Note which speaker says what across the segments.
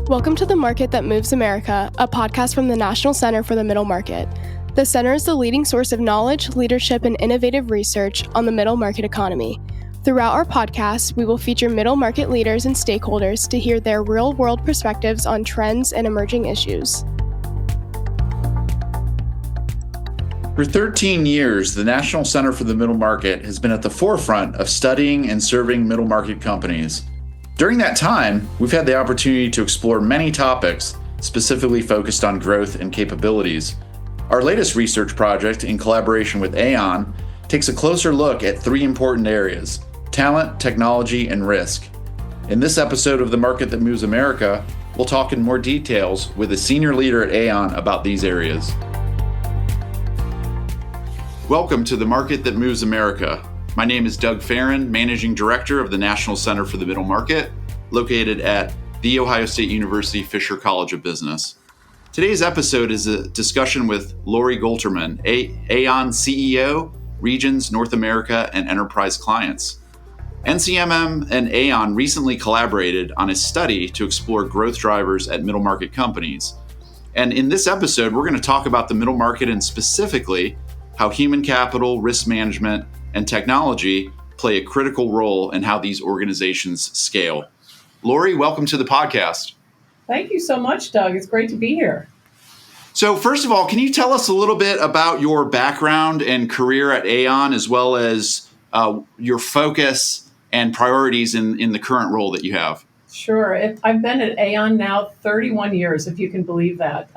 Speaker 1: Welcome to The Market That Moves America, a podcast from the National Center for the Middle Market. The center is the leading source of knowledge, leadership, and innovative research on the middle market economy. Throughout our podcast, we will feature middle market leaders and stakeholders to hear their real-world perspectives on trends and emerging issues.
Speaker 2: For 13 years, the National Center for the Middle Market has been at the forefront of studying and serving middle market companies. During that time, we've had the opportunity to explore many topics specifically focused on growth and capabilities. Our latest research project, in collaboration with Aeon, takes a closer look at three important areas: talent, technology, and risk. In this episode of The Market That Moves America, we'll talk in more details with a senior leader at Aeon about these areas. Welcome to The Market That Moves America. My name is Doug Farron, Managing Director of the National Center for the Middle Market, located at The Ohio State University Fisher College of Business. Today's episode is a discussion with Lori Goltermann, Aeon CEO, Regions, North America, and Enterprise Clients. NCMM and Aon recently collaborated on a study to explore growth drivers at middle market companies. And in this episode, we're going to talk about the middle market and specifically how human capital, risk management, and technology play a critical role in how these organizations scale. Lori, welcome to the podcast.
Speaker 3: Thank you so much, Doug. It's great to be here.
Speaker 2: So first of all, can you tell us a little bit about your background and career at Aeon, as well as your focus and priorities in the current role that you have?
Speaker 3: Sure. I've been at Aeon now 31 years, if you can believe that.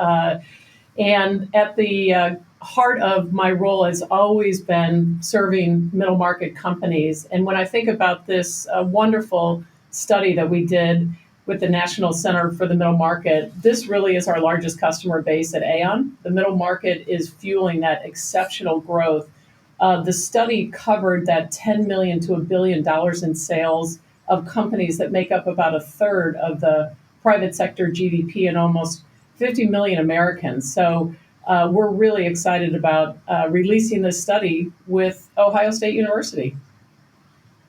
Speaker 3: And at the heart of my role has always been serving middle market companies. And when I think about this wonderful study that we did with the National Center for the Middle Market, this really is our largest customer base at Aeon. The middle market is fueling that exceptional growth. The study covered that $10 million to $1 billion in sales of companies that make up about a third of the private sector GDP and almost 50 million Americans. So we're really excited about releasing this study with Ohio State University.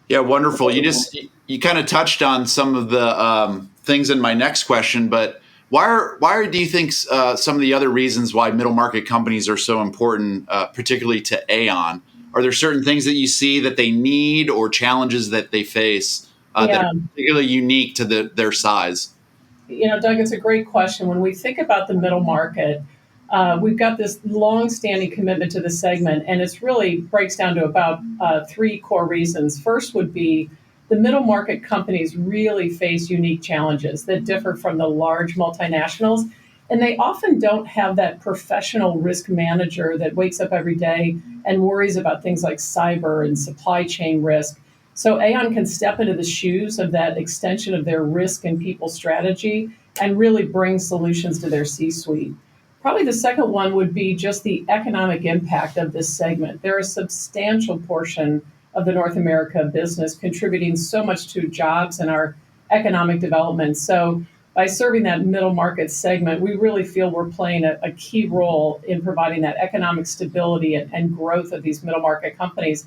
Speaker 2: Yeah, wonderful. You kind of touched on some of the things in my next question, but why do you think some of the other reasons why middle market companies are so important, particularly to Aeon? Are there certain things that you see that they need or challenges that they face that are particularly unique to their size?
Speaker 3: You know, Doug, it's a great question. When we think about the middle market, we've got this long-standing commitment to the segment, and it's really breaks down to about three core reasons. First would be the middle market companies really face unique challenges that differ from the large multinationals, and they often don't have that professional risk manager that wakes up every day and worries about things like cyber and supply chain risk. So Aeon can step into the shoes of that extension of their risk and people strategy and really bring solutions to their C-suite. Probably the second one would be just the economic impact of this segment. They're a substantial portion of the North America business, contributing so much to jobs and our economic development. So by serving that middle market segment, we really feel we're playing a key role in providing that economic stability and growth of these middle market companies.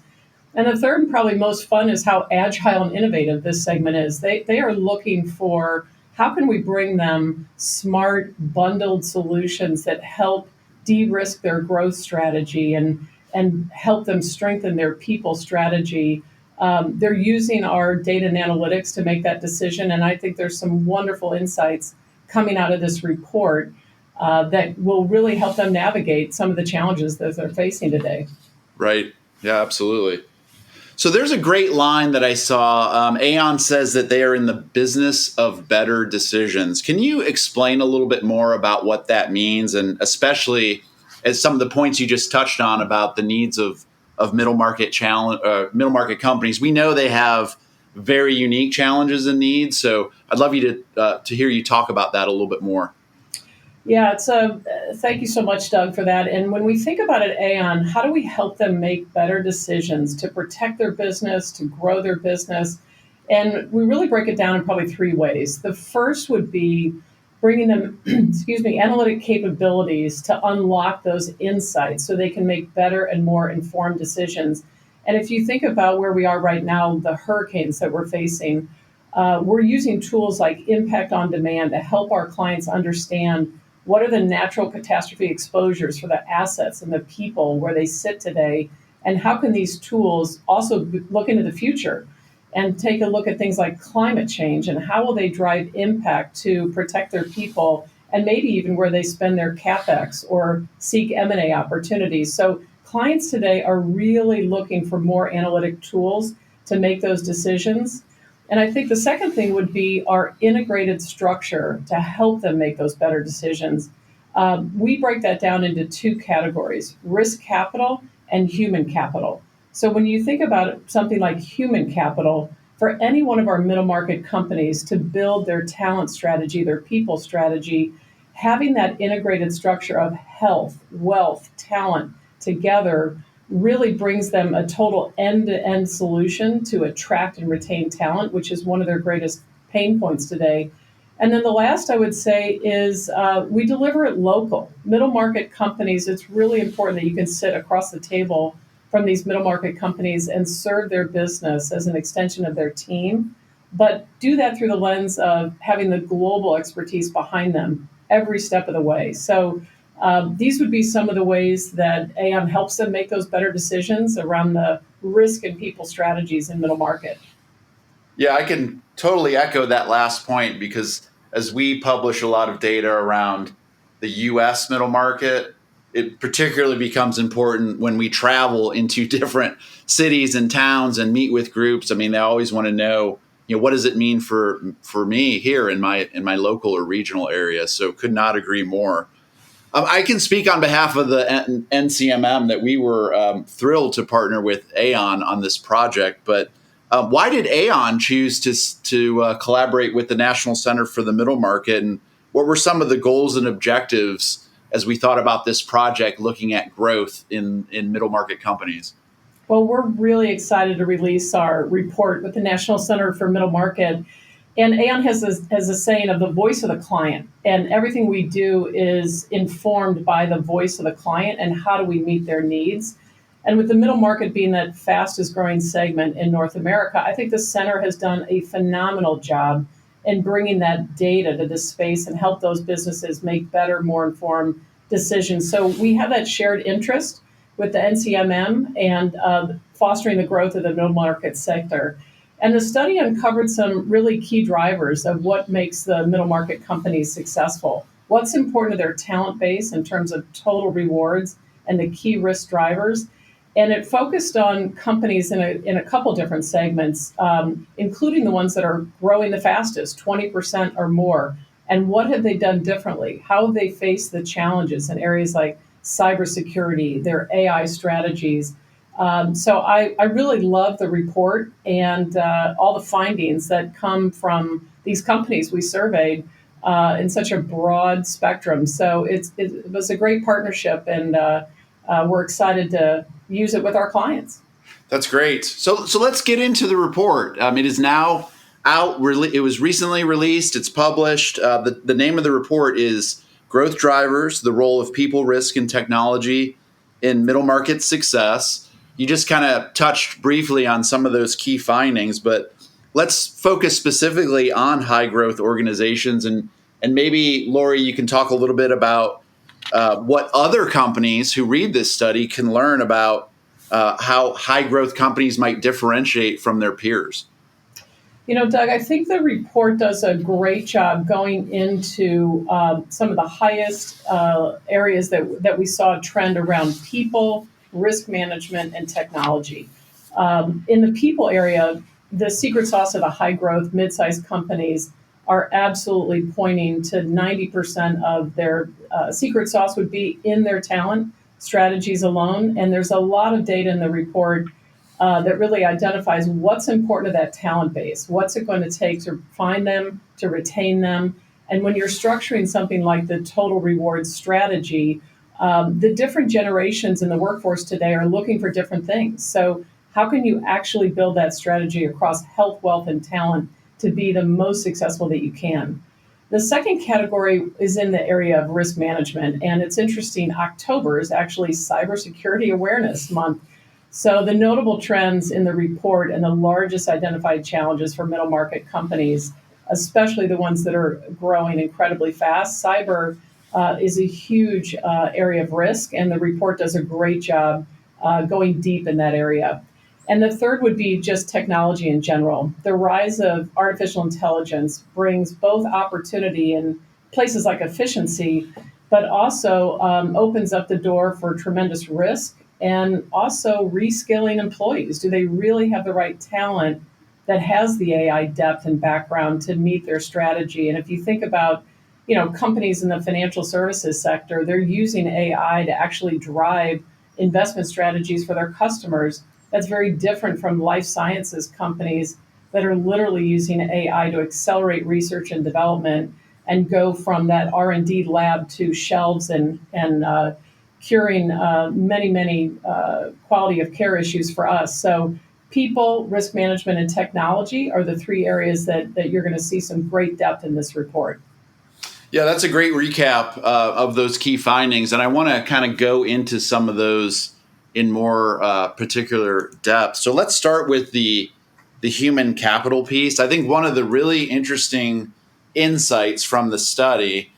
Speaker 3: And the third and probably most fun is how agile and innovative this segment is. They are looking for how can we bring them smart, bundled solutions that help de-risk their growth strategy and help them strengthen their people strategy. They're using our data and analytics to make that decision, and I think there's some wonderful insights coming out of this report that will really help them navigate some of the challenges that they're facing today.
Speaker 2: Right. Yeah, absolutely. So there's a great line that I saw. Aeon says that they are in the business of better decisions. Can you explain a little bit more about what that means, and especially as some of the points you just touched on about the needs of middle market companies? We know they have very unique challenges and needs. So I'd love you to hear you talk about that a little bit more.
Speaker 3: Yeah, thank you so much, Doug, for that. And when we think about it, Aeon, how do we help them make better decisions to protect their business, to grow their business? And we really break it down in probably three ways. The first would be bringing them, analytic capabilities to unlock those insights so they can make better and more informed decisions. And if you think about where we are right now, the hurricanes that we're facing, we're using tools like Impact on Demand to help our clients understand what are the natural catastrophe exposures for the assets and the people where they sit today, and how can these tools also look into the future and take a look at things like climate change and how will they drive impact to protect their people and maybe even where they spend their capex or seek M&A opportunities. So clients today are really looking for more analytic tools to make those decisions. And I think the second thing would be our integrated structure to help them make those better decisions. We break that down into two categories: risk capital and human capital. So when you think about something like human capital, for any one of our middle market companies to build their talent strategy, their people strategy, having that integrated structure of health, wealth, talent together really brings them a total end-to-end solution to attract and retain talent, which is one of their greatest pain points today. And then the last I would say is we deliver it local. Middle market companies, it's really important that you can sit across the table from these middle market companies and serve their business as an extension of their team, but do that through the lens of having the global expertise behind them every step of the way. So these would be some of the ways that Aon helps them make those better decisions around the risk and people strategies in middle market.
Speaker 2: Yeah, I can totally echo that last point, because as we publish a lot of data around the US middle market, it particularly becomes important when we travel into different cities and towns and meet with groups. I mean, they always want to know, what does it mean for me here in my local or regional area? So could not agree more. I can speak on behalf of the NCMM that we were thrilled to partner with Aeon on this project. But why did Aeon choose to collaborate with the National Center for the Middle Market? And what were some of the goals and objectives as we thought about this project looking at growth in middle market companies?
Speaker 3: Well, we're really excited to release our report with the National Center for Middle Market. And Aon has a saying of the voice of the client. And everything we do is informed by the voice of the client and how do we meet their needs. And with the middle market being that fastest growing segment in North America, I think the center has done a phenomenal job in bringing that data to this space and help those businesses make better, more informed decisions. So we have that shared interest with the NCMM and fostering the growth of the middle market sector. And the study uncovered some really key drivers of what makes the middle market companies successful. What's important to their talent base in terms of total rewards and the key risk drivers. And it focused on companies in a couple different segments, including the ones that are growing the fastest, 20% or more. And what have they done differently? How have they faced the challenges in areas like cybersecurity, their AI strategies? So I really love the report and all the findings that come from these companies we surveyed in such a broad spectrum. So it was a great partnership, and we're excited to use it with our clients.
Speaker 2: That's great. So let's get into the report. It is now out. It was recently released. It's published. The name of the report is Growth Drivers: The Role of People, Risk, and Technology in Middle Market Success. You just kind of touched briefly on some of those key findings, but let's focus specifically on high growth organizations. And maybe, Lori, you can talk a little bit about what other companies who read this study can learn about how high growth companies might differentiate from their peers.
Speaker 3: Doug, I think the report does a great job going into some of the highest areas that we saw a trend around people, risk management, and technology. In the people area, the secret sauce of the high growth mid-sized companies are absolutely pointing to 90% of their secret sauce would be in their talent strategies alone. And there's a lot of data in the report that really identifies what's important to that talent base, what's it going to take to find them, to retain them. And when you're structuring something like the total rewards strategy, the different generations in the workforce today are looking for different things. So how can you actually build that strategy across health, wealth, and talent to be the most successful that you can? The second category is in the area of risk management. And it's interesting, October is actually Cybersecurity Awareness Month. So the notable trends in the report and the largest identified challenges for middle market companies, especially the ones that are growing incredibly fast, cyber is a huge area of risk, and the report does a great job going deep in that area. And the third would be just technology in general. The rise of artificial intelligence brings both opportunity in places like efficiency, but also opens up the door for tremendous risk and also reskilling employees. Do they really have the right talent that has the AI depth and background to meet their strategy? And if you think about, companies in the financial services sector, they're using AI to actually drive investment strategies for their customers. That's very different from life sciences companies that are literally using AI to accelerate research and development and go from that R&D lab to shelves and curing many quality of care issues for us. So people, risk management, and technology are the three areas that you're going to see some great depth in this report.
Speaker 2: Yeah, that's a great recap of those key findings. And I want to kind of go into some of those in more particular depth. So let's start with the human capital piece. I think one of the really interesting insights from the study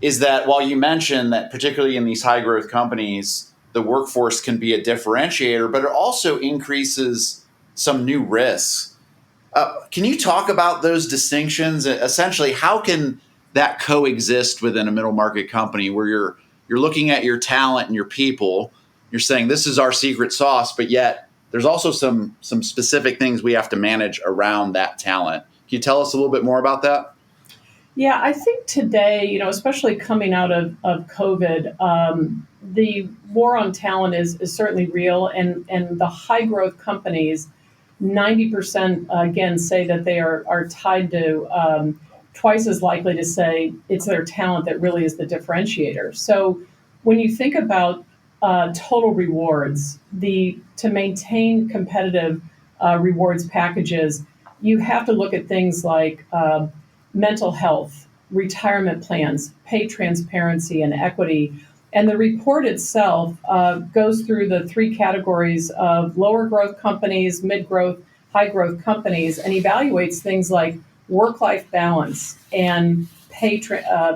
Speaker 2: is that while you mentioned that particularly in these high growth companies, the workforce can be a differentiator, but it also increases some new risks. Can you talk about those distinctions? Essentially, how can that coexist within a middle market company where you're looking at your talent and your people, you're saying this is our secret sauce, but yet there's also some specific things we have to manage around that talent. Can you tell us a little bit more about that?
Speaker 3: Yeah, I think today, especially coming out of COVID, the war on talent is certainly real, and the high growth companies, 90% again say that they are tied to twice as likely to say it's their talent that really is the differentiator. So when you think about total rewards, to maintain competitive rewards packages, you have to look at things like mental health, retirement plans, pay transparency, and equity. And the report itself goes through the three categories of lower growth companies, mid growth, high growth companies, and evaluates things like work-life balance and pay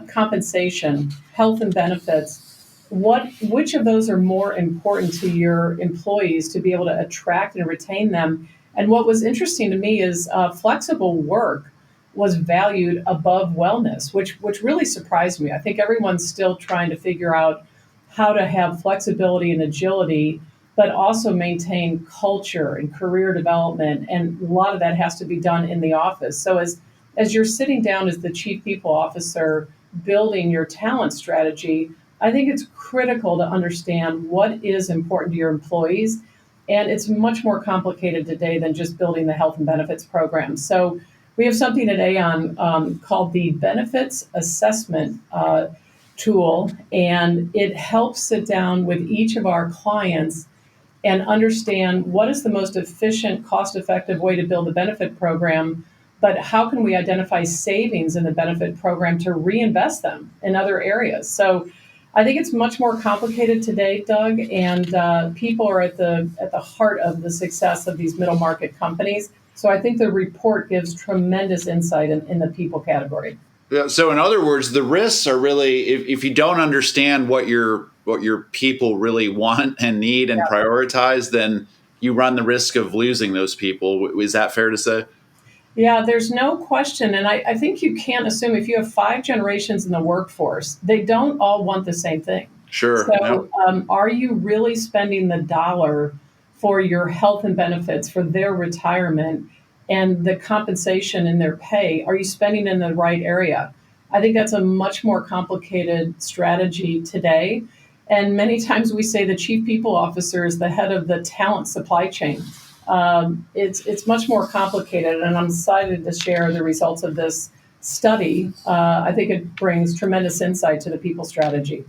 Speaker 3: compensation, health and benefits. Which of those are more important to your employees to be able to attract and retain them? And what was interesting to me is flexible work was valued above wellness, which really surprised me. I think everyone's still trying to figure out how to have flexibility and agility, but also maintain culture and career development. And a lot of that has to be done in the office. So as you're sitting down as the chief people officer building your talent strategy, I think it's critical to understand what is important to your employees. And it's much more complicated today than just building the health and benefits program. So we have something at Aeon called the Benefits Assessment Tool, and it helps sit down with each of our clients and understand what is the most efficient, cost-effective way to build a benefit program, but how can we identify savings in the benefit program to reinvest them in other areas? So I think it's much more complicated today, Doug, and people are at the heart of the success of these middle market companies. So I think the report gives tremendous insight in the people category.
Speaker 2: Yeah, so in other words, the risks are really if you don't understand what your people really want and need and prioritize, then you run the risk of losing those people. Is that fair to say?
Speaker 3: Yeah, there's no question. And I think you can't assume if you have 5 generations in the workforce, they don't all want the same thing.
Speaker 2: Sure.
Speaker 3: So are you really spending the dollar for your health and benefits, for their retirement, and the compensation in their pay? Are you spending in the right area? I think that's a much more complicated strategy today. And many times we say the chief people officer is the head of the talent supply chain. It's much more complicated, and I'm excited to share the results of this study. I think it brings tremendous insight to the people strategy.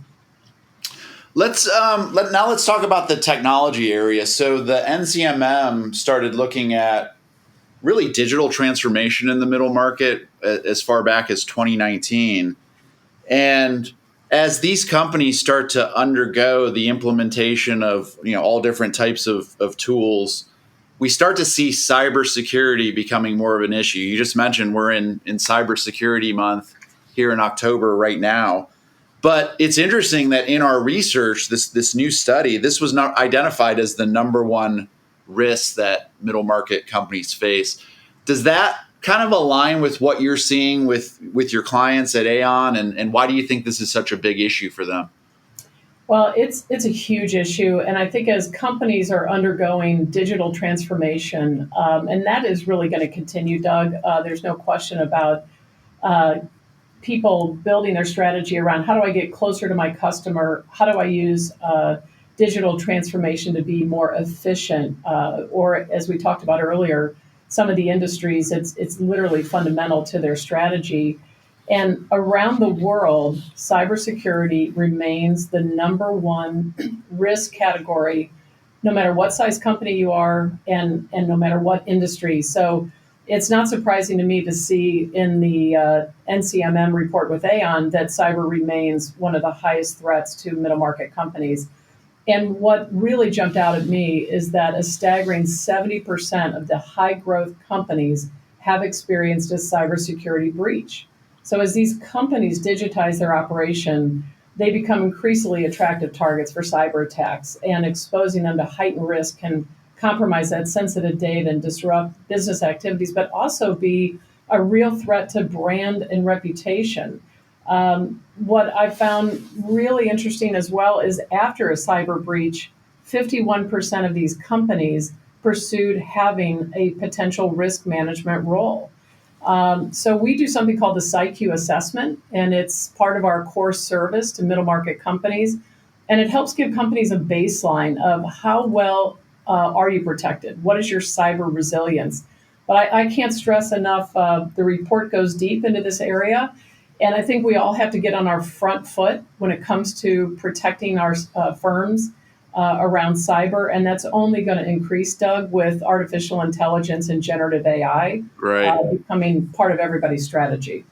Speaker 2: Let's talk about the technology area. So the NCMM started looking at really digital transformation in the middle market as far back as 2019. And as these companies start to undergo the implementation of all different types of tools, we start to see cybersecurity becoming more of an issue. You just mentioned we're in Cybersecurity Month here in October right now. But it's interesting that in our research, this new study, this was not identified as the number one risk that middle market companies face. Does that kind of align with what you're seeing with your clients at Aeon, and why do you think this is such a big issue for them?
Speaker 3: Well, it's a huge issue, and I think as companies are undergoing digital transformation, and that is really going to continue, Doug. There's no question about people building their strategy around how do I get closer to my customer? How do I use digital transformation to be more efficient? Or as we talked about earlier, some of the industries, it's literally fundamental to their strategy. And around the world, cybersecurity remains the number one risk category, no matter what size company you are and no matter what industry. So it's not surprising to me to see in the NCMM report with Aeon that cyber remains one of the highest threats to middle market companies. And what really jumped out at me is that a staggering 70% of the high growth companies have experienced a cybersecurity breach. So as these companies digitize their operation, they become increasingly attractive targets for cyber attacks, and exposing them to heightened risk can compromise that sensitive data and disrupt business activities, but also be a real threat to brand and reputation. What I found really interesting as well is after a cyber breach, 51% of these companies pursued having a potential risk management role. So we do something called the PsyQ assessment, and it's part of our core service to middle market companies. And it helps give companies a baseline of how well are you protected? What is your cyber resilience? But I can't stress enough, the report goes deep into this area. And I think we all have to get on our front foot when it comes to protecting our firms around cyber. And that's only going to increase, Doug, with artificial intelligence and generative AI becoming part of everybody's strategy.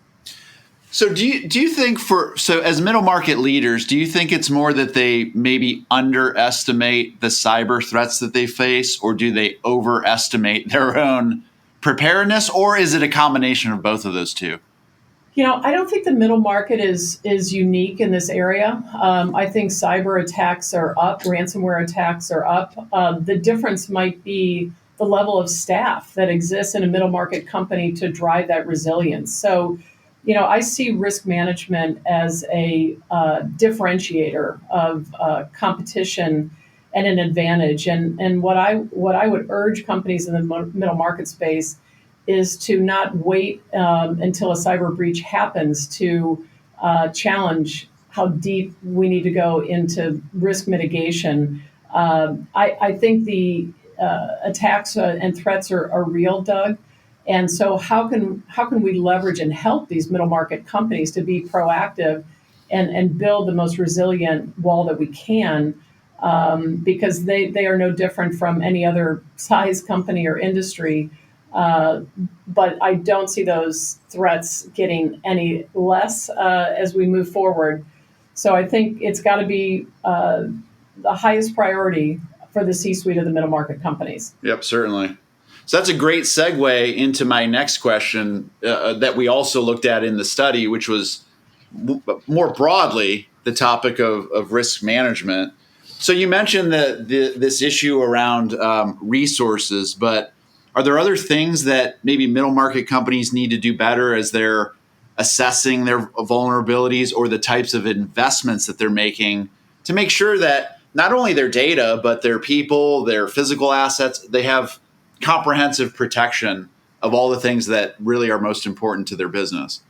Speaker 2: So do you think as middle market leaders, do you think it's more that they maybe underestimate the cyber threats that they face, or do they overestimate their own preparedness, or is it a combination of both of those two?
Speaker 3: I don't think the middle market is unique in this area. I think cyber attacks are up, ransomware attacks are up. The difference might be the level of staff that exists in a middle market company to drive that resilience. So, I see risk management as a differentiator of competition and an advantage. And what I would urge companies in the middle market space is to not wait until a cyber breach happens to challenge how deep we need to go into risk mitigation. I think the attacks and threats are real, Doug. And so how can we leverage and help these middle market companies to be proactive and build the most resilient wall that we can, because they are no different from any other size company or industry. But I don't see those threats getting any less as we move forward. So I think it's got to be the highest priority for the C-suite of the middle market companies.
Speaker 2: Yep, certainly. So that's a great segue into my next question that we also looked at in the study, which was more broadly the topic of risk management. So you mentioned this issue around resources, but are there other things that maybe middle market companies need to do better as they're assessing their vulnerabilities, or the types of investments that they're making to make sure that not only their data, but their people, their physical assets, they have comprehensive protection of all the things that really are most important to their business?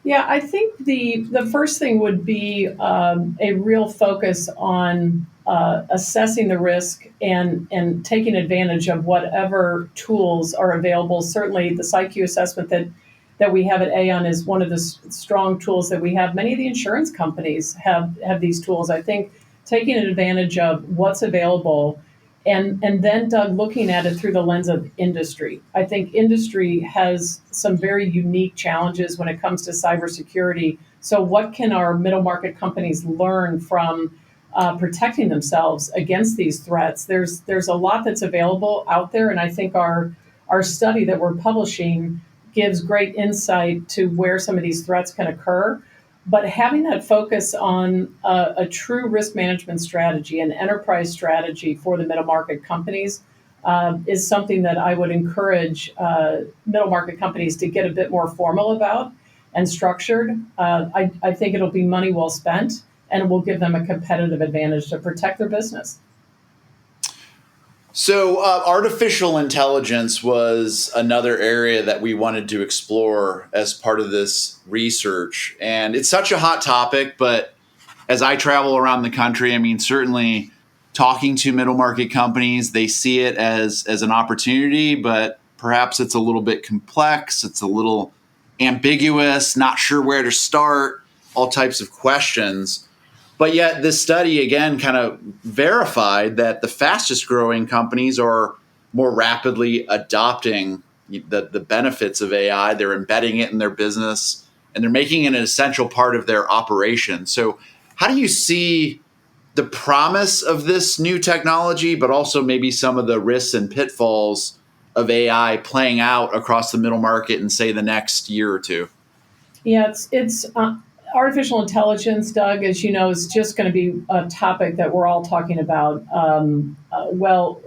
Speaker 3: Yeah, I think the first thing would be a real focus on assessing the risk and taking advantage of whatever tools are available. Certainly the PsyQ assessment that we have at Aeon is one of the strong tools that we have. Many of the insurance companies have these tools. I think taking advantage of what's available and then, Doug, looking at it through the lens of industry. I think industry has some very unique challenges when it comes to cybersecurity So what can our middle market companies learn from protecting themselves against these threats? There's a lot that's available out there, and I think our study that we're publishing gives great insight to where some of these threats can occur. But having that focus on a true risk management strategy, an enterprise strategy for the middle market companies, is something that I would encourage middle market companies to get a bit more formal about and structured. I think it'll be money well spent, and it will give them a competitive advantage to protect their business.
Speaker 2: So, artificial intelligence was another area that we wanted to explore as part of this research. And it's such a hot topic, but as I travel around the country, I mean, certainly talking to middle market companies, they see it as an opportunity, but perhaps it's a little bit complex. It's a little ambiguous, not sure where to start, all types of questions. But yet this study, again, kind of verified that the fastest growing companies are more rapidly adopting the benefits of AI. They're embedding it in their business, and they're making it an essential part of their operation. So how do you see the promise of this new technology, but also maybe some of the risks and pitfalls of AI playing out across the middle market in, say, the next year or two?
Speaker 3: Yeah, it's artificial intelligence, Doug, as you know, is just going to be a topic that we're all talking about well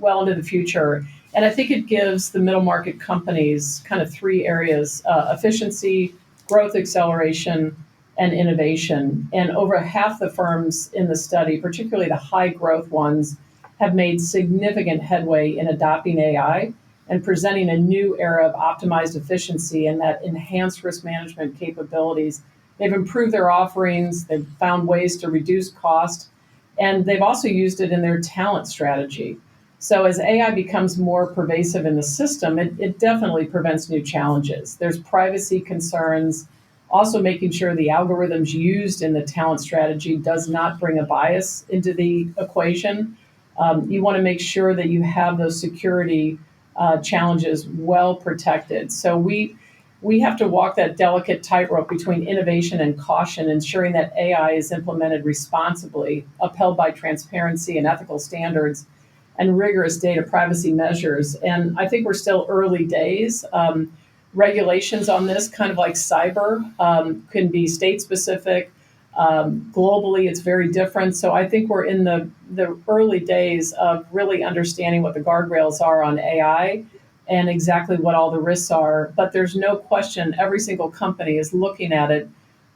Speaker 3: into the future. And I think it gives the middle market companies kind of three areas: efficiency, growth acceleration, and innovation. And over half the firms in the study, particularly the high growth ones, have made significant headway in adopting AI and presenting a new era of optimized efficiency and that enhanced risk management capabilities. They've improved their offerings, they've found ways to reduce cost, and they've also used it in their talent strategy. So as AI becomes more pervasive in the system, it definitely prevents new challenges. There's privacy concerns, also making sure the algorithms used in the talent strategy does not bring a bias into the equation. You want to make sure that you have those security challenges well protected. So we have to walk that delicate tightrope between innovation and caution, ensuring that AI is implemented responsibly, upheld by transparency and ethical standards, and rigorous data privacy measures. And I think we're still early days. Regulations on this, kind of like cyber, can be state specific. Globally, it's very different. So I think we're in the early days of really understanding what the guardrails are on AI and exactly what all the risks are. But there's no question every single company is looking at it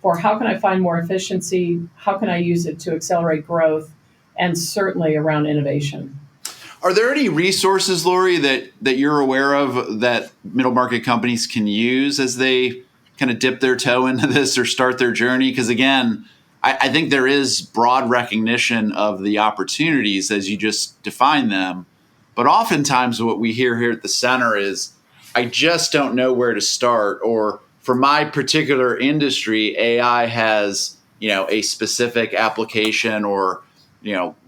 Speaker 3: for how can I find more efficiency? How can I use it to accelerate growth? And certainly around innovation.
Speaker 2: Are there any resources, Lori, that you're aware of that middle market companies can use as they kind of dip their toe into this or start their journey? Because again, I think there is broad recognition of the opportunities as you just define them. But oftentimes what we hear here at the center is, I just don't know where to start. Or for my particular industry, AI has, a specific application or,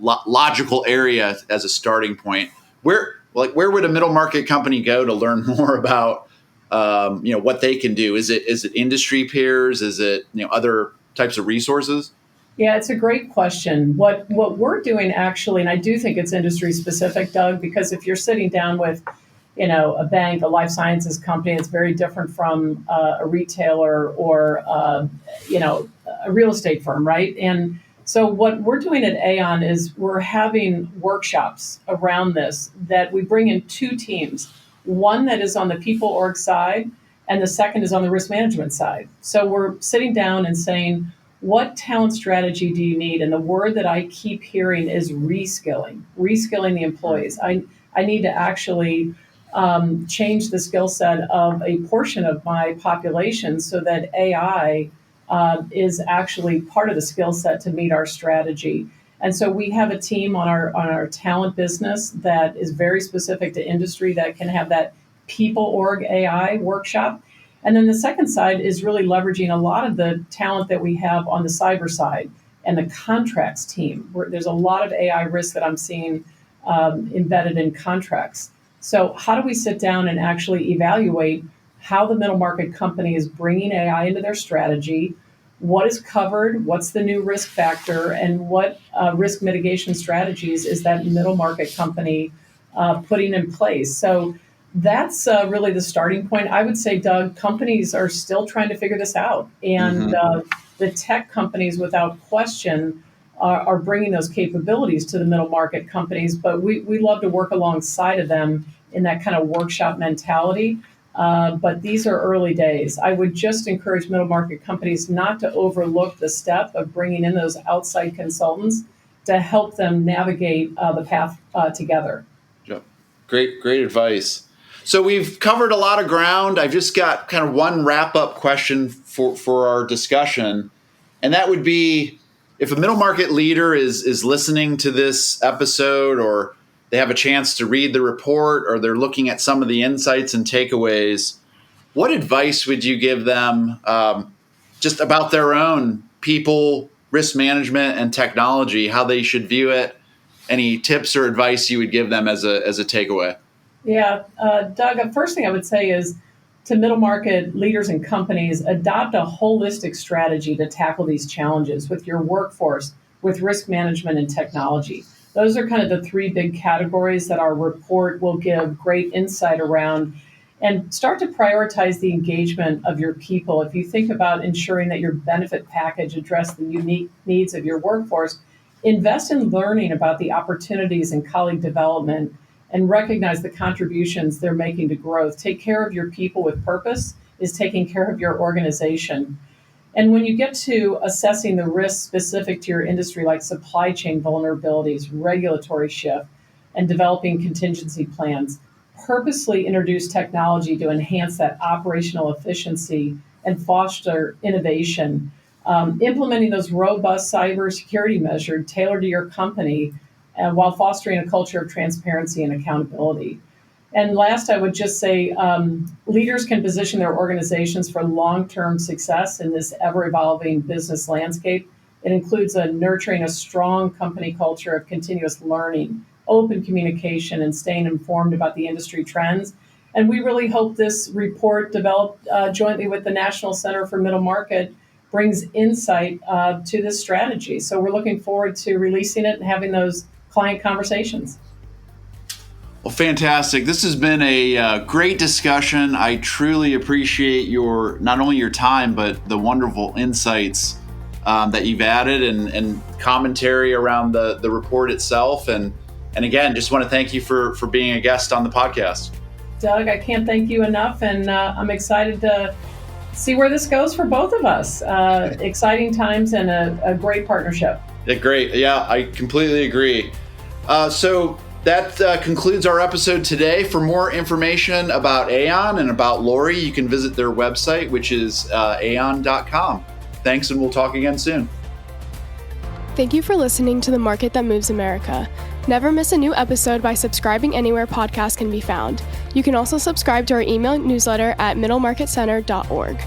Speaker 2: logical area as a starting point. Where would a middle market company go to learn more about, what they can do? Is it industry peers? Is it, other types of resources?
Speaker 3: Yeah, it's a great question. What we're doing actually, and I do think it's industry specific, Doug, because if you're sitting down with, a bank, a life sciences company, it's very different from a retailer or, a real estate firm, right? And so what we're doing at Aeon is we're having workshops around this that we bring in two teams, one that is on the people org side, and the second is on the risk management side. So we're sitting down and saying, what talent strategy do you need? And the word that I keep hearing is reskilling the employees. I need to actually change the skill set of a portion of my population so that AI is actually part of the skill set to meet our strategy. And so we have a team on our talent business that is very specific to industry that can have that people org AI workshop. And then the second side is really leveraging a lot of the talent that we have on the cyber side and the contracts team, where there's a lot of AI risk that I'm seeing embedded in contracts. So how do we sit down and actually evaluate how the middle market company is bringing AI into their strategy? what is covered, what's the new risk factor, and what risk mitigation strategies is that middle market company putting in place. So that's really the starting point. I would say, Doug, companies are still trying to figure this out. And the tech companies, without question, are bringing those capabilities to the middle market companies. But we love to work alongside of them in that kind of workshop mentality. But these are early days. I would just encourage middle market companies not to overlook the step of bringing in those outside consultants to help them navigate the path together.
Speaker 2: Yep. Great advice. So we've covered a lot of ground. I've just got kind of one wrap-up question for our discussion, and that would be, if a middle market leader is listening to this episode, or they have a chance to read the report, or they're looking at some of the insights and takeaways, what advice would you give them just about their own people, risk management, and technology, how they should view it? Any tips or advice you would give them as a takeaway?
Speaker 3: Yeah, Doug, the first thing I would say is to middle market leaders and companies, adopt a holistic strategy to tackle these challenges with your workforce, with risk management and technology. Those are kind of the three big categories that our report will give great insight around, and start to prioritize the engagement of your people. If you think about ensuring that your benefit package addresses the unique needs of your workforce, invest in learning about the opportunities in colleague development and recognize the contributions they're making to growth. Take care of your people with purpose is taking care of your organization. And when you get to assessing the risks specific to your industry, like supply chain vulnerabilities, regulatory shift, and developing contingency plans, purposely introduce technology to enhance that operational efficiency and foster innovation. Implementing those robust cybersecurity measures tailored to your company, while fostering a culture of transparency and accountability. And last, I would just say leaders can position their organizations for long-term success in this ever-evolving business landscape. It includes nurturing a strong company culture of continuous learning, open communication, and staying informed about the industry trends. And we really hope this report, developed jointly with the National Center for Middle Market, brings insight to this strategy. So we're looking forward to releasing it and having those client conversations.
Speaker 2: Well, fantastic. This has been a great discussion. I truly appreciate not only your time, but the wonderful insights that you've added, and commentary around the report itself. And again, just want to thank you for being a guest on the podcast.
Speaker 3: Doug, I can't thank you enough, and I'm excited to see where this goes for both of us. Exciting times and a great partnership.
Speaker 2: Yeah, great. Yeah, I completely agree. So that concludes our episode today. For more information about Aeon and about Lori, you can visit their website, which is aeon.com. Thanks, and we'll talk again soon.
Speaker 1: Thank you for listening to The Market That Moves America. Never miss a new episode by subscribing anywhere podcasts can be found. You can also subscribe to our email newsletter at middlemarketcenter.org.